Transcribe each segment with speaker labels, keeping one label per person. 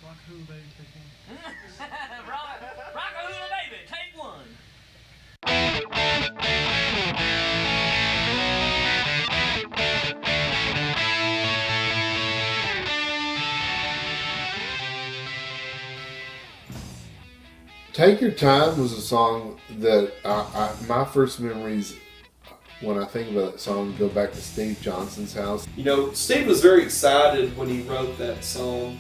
Speaker 1: Rock-a-hoo baby, take one.
Speaker 2: Rock-a-hoo baby, take one.
Speaker 3: Take Your Time was a song that my first memories when I think about that song go back to Steve Johnson's house.
Speaker 4: You know, Steve was very excited when he wrote that song.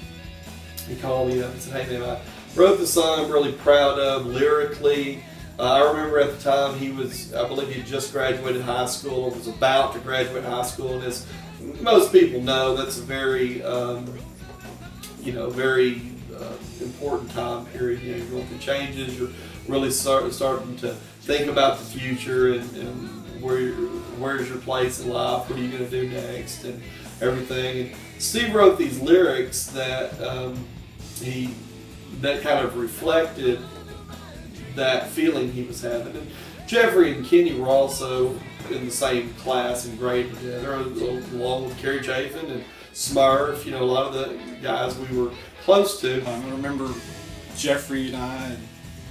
Speaker 4: He called me up and said, "Hey man, I wrote the song I'm really proud of lyrically." I remember at the time I believe he had just graduated high school or was about to graduate high school, and as most people know, that's a very, very important time period. You know, you're going through changes, you're really starting to think about the future and where's your place in life, what are you going to do next, and everything. And Steve wrote these lyrics that that kind of reflected that feeling he was having. And Jeffrey and Kenny were also in the same class and grade together, along with Kerry Chafin and Smurf. You know, a lot of the guys we were close to.
Speaker 5: I remember Jeffrey and I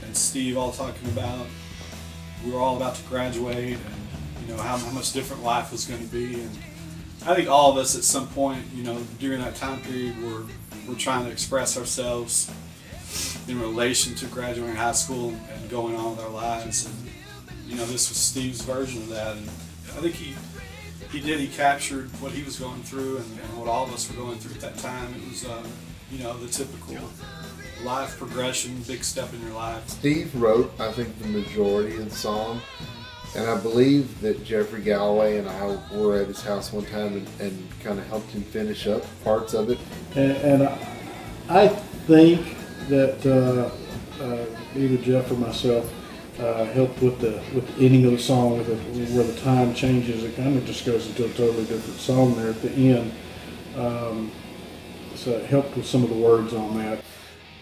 Speaker 5: and Steve all talking about we were all about to graduate and how much different life was going to be. And I think all of us at some point, during that time period, we're trying to express ourselves in relation to graduating high school and going on with our lives. And this was Steve's version of that. And I think he captured what he was going through and what all of us were going through at that time. It was the typical life progression, big step in your life.
Speaker 3: Steve wrote, I think, the majority of the song, and I believe that Jeffrey Galloway and I were at his house one time and kind of helped him finish up parts of it.
Speaker 1: And I think that either Jeff or myself helped with the ending of the song, where the time changes. It kind of just goes into a totally different song there at the end. So it helped with some of the words on that.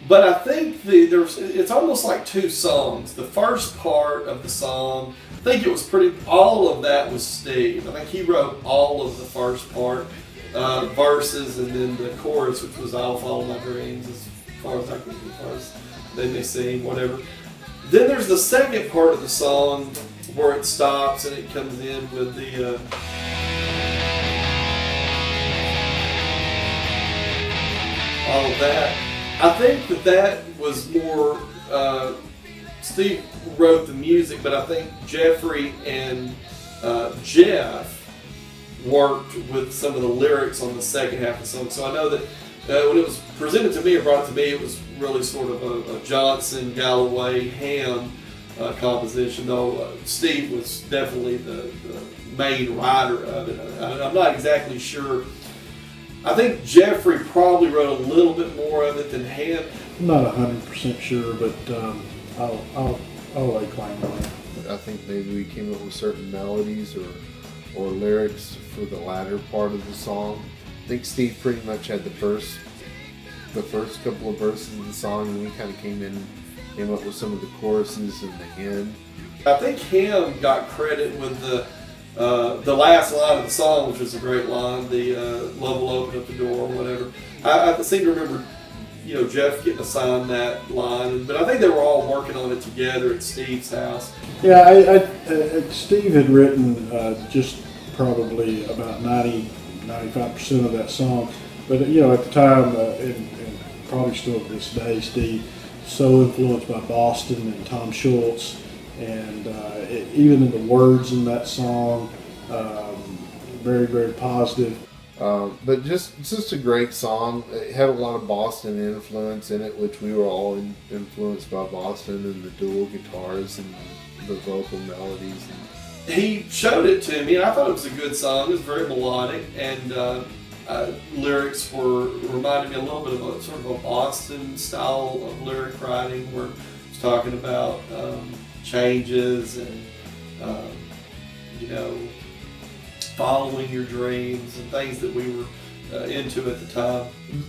Speaker 4: But I think it's almost like two songs. The first part of the song, I think it was all of that was Steve. I think he wrote all of the first part, verses, and then the chorus, which was "I'll follow my dreams," as far as I can get first. Then they sing, whatever. Then there's the second part of the song where it stops and it comes in with the all of that. I think that was more, Steve wrote the music, but I think Jeffrey and Jeff worked with some of the lyrics on the second half of the song. So I know that when it was presented to me or brought to me, it was really sort of a Johnson, Galloway, Hamm composition, though Steve was definitely the main writer of it. I'm not exactly sure. I think Jeffrey probably wrote a little bit more of it than Hamm.
Speaker 1: I'm not 100% sure, but I'll lay claim on it.
Speaker 3: I think maybe we came up with certain melodies or lyrics for the latter part of the song. I think Steve pretty much had the first couple of verses of the song, and we kind of came up with some of the choruses and the end.
Speaker 4: I think Hamm got credit with the last line of the song, which was a great line, the "Love will open up the door," or whatever. I seem to remember, Jeff getting assigned that line, but I think they were all working on it together at Steve's house.
Speaker 1: Yeah, Steve had written just probably about 95% of that song, but at the time, and probably still to this day, Steve so influenced by Boston and Tom Schultz, and even in the words in that song, very, very positive.
Speaker 3: But just a great song. It had a lot of Boston influence in it, which we were all influenced by Boston and the dual guitars and the vocal melodies.
Speaker 4: He showed it to me, and I thought it was a good song. It was very melodic, and lyrics reminded me a little bit of a sort of a Boston style of lyric writing, where it's talking about changes and following your dreams and things that we were into at the time.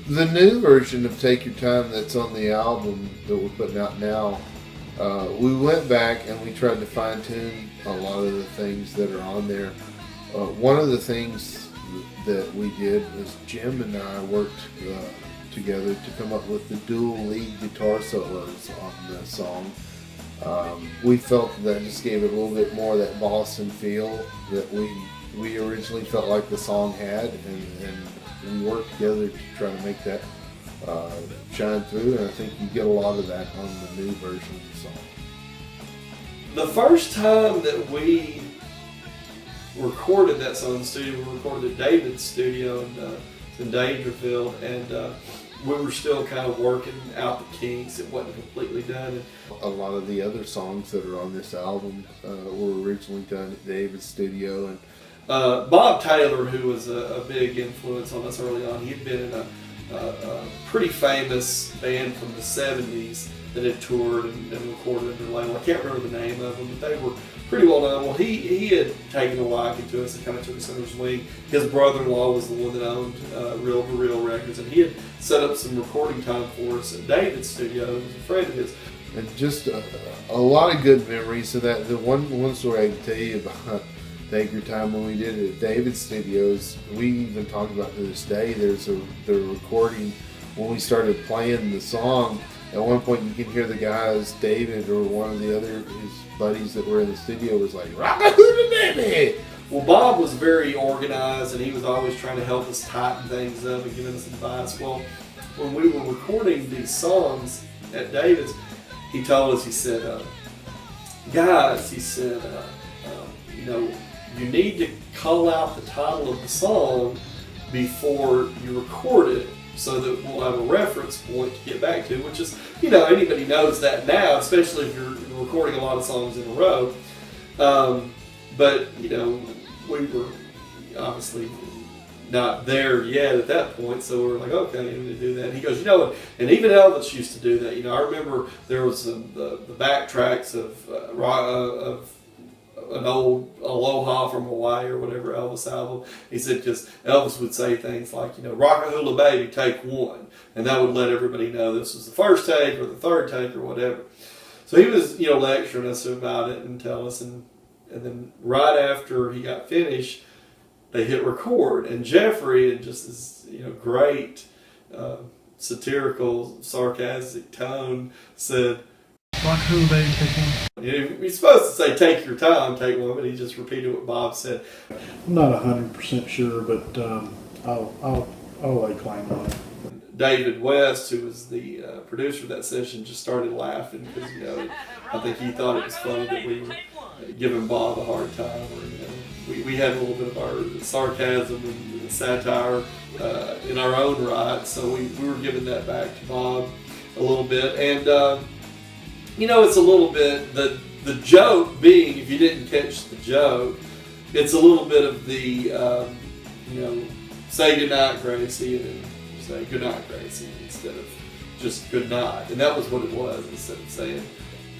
Speaker 3: The new version of Take Your Time that's on the album that we're putting out now, we went back and we tried to fine tune a lot of the things that are on there. One of the things that we did was Jim and I worked together to come up with the dual lead guitar solos on the song. We felt that just gave it a little bit more of that Boston feel that we originally felt like the song had, and we worked together to try to make that shine through, and I think you get a lot of that on the new version of the song.
Speaker 4: The first time that we recorded that song in the studio, we recorded at David's studio in Dangerfield, and we were still kind of working out the kinks. It wasn't completely done.
Speaker 3: A lot of the other songs that are on this album were originally done at David's studio. And
Speaker 4: Bob Taylor, who was a big influence on us early on, he had been in a pretty famous band from the 70s that had toured and recorded under label. I can't remember the name of them, but they were pretty well known. Well, he had taken a liking to us and kind of took us under his wing. His brother-in-law was the one that owned Reel to Reel Records, and he had set up some recording time for us at David's studio. He was a friend of his.
Speaker 3: And just a lot of good memories of that. The one story I can tell you about Take Your Time when we did it at David's studios, we even talk about to this day, the recording when we started playing the song. At one point you can hear the guys, David or one of the other his buddies that were in the studio was like, "Rock-a-hoo baby!"
Speaker 4: Well, Bob was very organized, and he was always trying to help us tighten things up and giving us advice. Well, when we were recording these songs at David's, he told us, he said, guys, he said, you need to call out the title of the song before you record it, so that we'll have a reference point to get back to, which is, anybody knows that now, especially if you're recording a lot of songs in a row. But, we were obviously not there yet at that point, so we were like, okay, we need to do that. And he goes, and even Elvis used to do that. I remember there was the backtracks of an old Aloha from Hawaii or whatever Elvis album. He said, because Elvis would say things like, "Rock-a-hula baby, take one," and that would let everybody know this was the first take or the third take or whatever. So he was, lecturing us about it and telling us, and then right after he got finished, they hit record, and Jeffrey, in just this great satirical, sarcastic tone, said,
Speaker 1: "Rock-a-hula baby, take one."
Speaker 4: You're supposed to say, "Take your time, take one," but he just repeated what Bob said.
Speaker 1: I'm not 100% sure, but I'll lay claim on it.
Speaker 4: David West, who was the producer of that session, just started laughing because I think he thought it was funny that we were giving Bob a hard time. Or, we had a little bit of our sarcasm and satire in our own right, so we were giving that back to Bob a little bit. And it's a little bit the joke being, if you didn't catch the joke, it's a little bit of the say goodnight, Gracie, and then say goodnight, Gracie, instead of just good night. And that was what it was. Instead of saying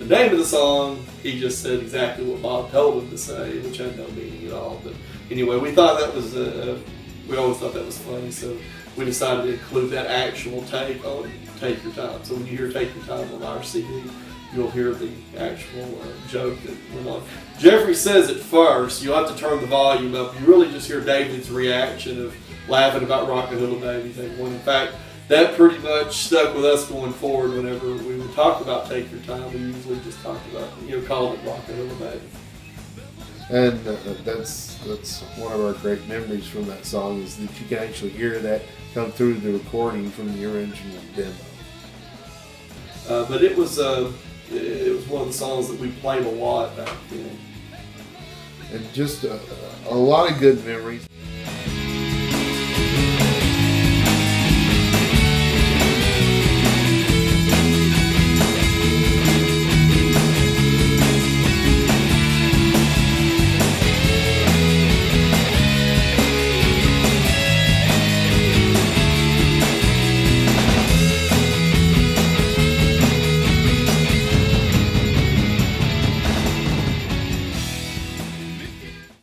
Speaker 4: the name of the song, he just said exactly what Bob told him to say, which had no meaning at all. But anyway, we thought that was we always thought that was funny, so we decided to include that actual take on Take Your Time. So when you hear Take Your Time on our CD, you'll hear the actual joke that went on. Jeffrey says it first. You'll have to turn the volume up. You really just hear David's reaction of laughing about "Rock-a-hula baby, take one." In fact, that pretty much stuck with us going forward. Whenever we would talk about Take Your Time, we usually just talked about, called it "Rock-a-hula baby."
Speaker 3: And that's one of our great memories from that song, is that you can actually hear that come through the recording from the original demo.
Speaker 4: But it was one of the songs that we played a lot back then.
Speaker 3: And just a lot of good memories.